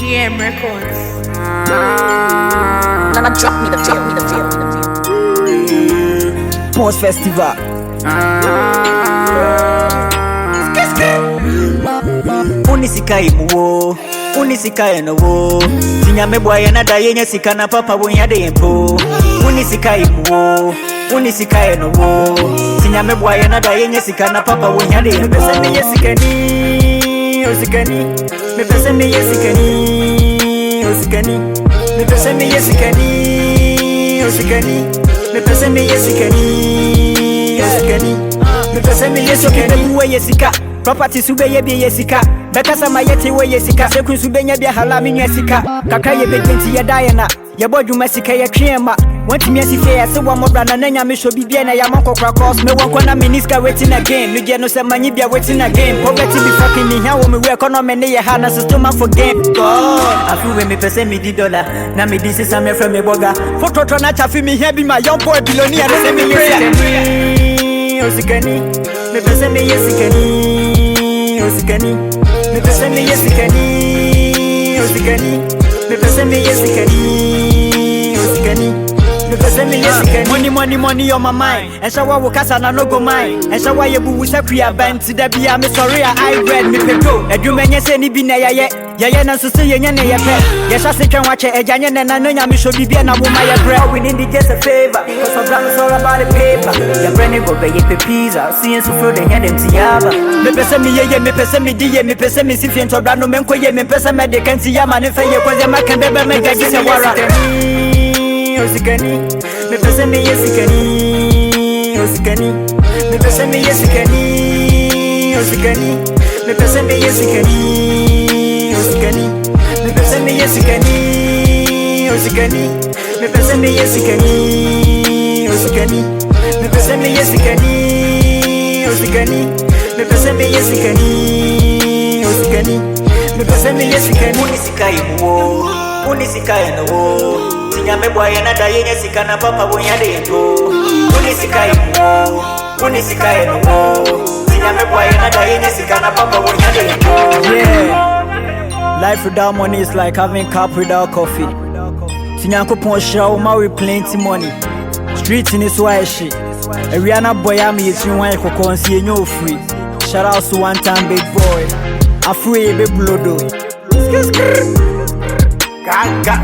GM Records. Nana drop me the feel. Post Festival. Unisikai muwo, unisikai no wo. Tinyame boy na da yenye sika na papa wonya de yempo. Unisikai muwo, unisikai no wo. Tinyame boy na da yenye sika na papa wonya de yempo. Pesa me yesikani, osikani. Me pesa me yesikani, osikani. Me pesa me yesikani, osikani. Me pesa me yesikani, osikani. Me pesa me yesikani, muwe yesika. Property sube ye bi yesika. Beka sama yete we yesika. Sekun sube nya bi hala mi yesika. Kaka ye be 20 ye diana. Ye bodu masika ye twema. Want me si fair se wa modra na nya me shobi bia na ya mankokra cause me won kona miniska waiting again. No je no se manyi bia waiting again. Poverty be fucking me here wo me we economy ne ye ha na system man for game. God, afu we me pese me di dollar. Na me di sisa me from me boga. Photo to na chafi me here be my young boy billionaire na se me osikani. Me pese me yesikani, osikani. Me pese me yesikani, osikani. Me pese me yesikani, osikani. Me pese me yesikani. Money on my mind. And so wa kasa na no go mind. And so wa ye bu sakria bent da bia me sorry I read me pedo. Edumenye se ni bi na ye. Yaya na so se ye nya na ye pe. Ye sha se twen wache ejanye na no nya me shobi bia na wo ma ye bre. We need just a favor. Cause of that all about the paper. Ya brand go be ye pe pizza. See so fro de head empty yaba. Me pese me ye me pese me di ye me pese me si fien to bra no men ko ye me pese me de kan ti ya ma ne fe ye ko ze ma kan be me gaji se wara. Osikani. Me pese me yesikani, osikani. Me pese me yesikani, osikani. Me pese me yesikani, osikani. Me pese me yesikani, osikani. Me pese me yesikani, osikani. Me pese me yesikani, osikani. Me pese me yesikani, osikani. Me pese me yesikani. Unisikai muwo, unisikai no wo. Tinyame boy na da yenye sika na papa wonya de yempo. Unisikai muwo, unisikai no wo. Tinyame boy na da yenye sika na papa wonya de yempo. Yeah. Life without money is like having cup without coffee. Tinyanko pon show ma with plenty money. Street in is why she. Ariana boy am yesi wan kokonsi enyo free. Shout out to one time big boy. Afro be blodo. Ganga.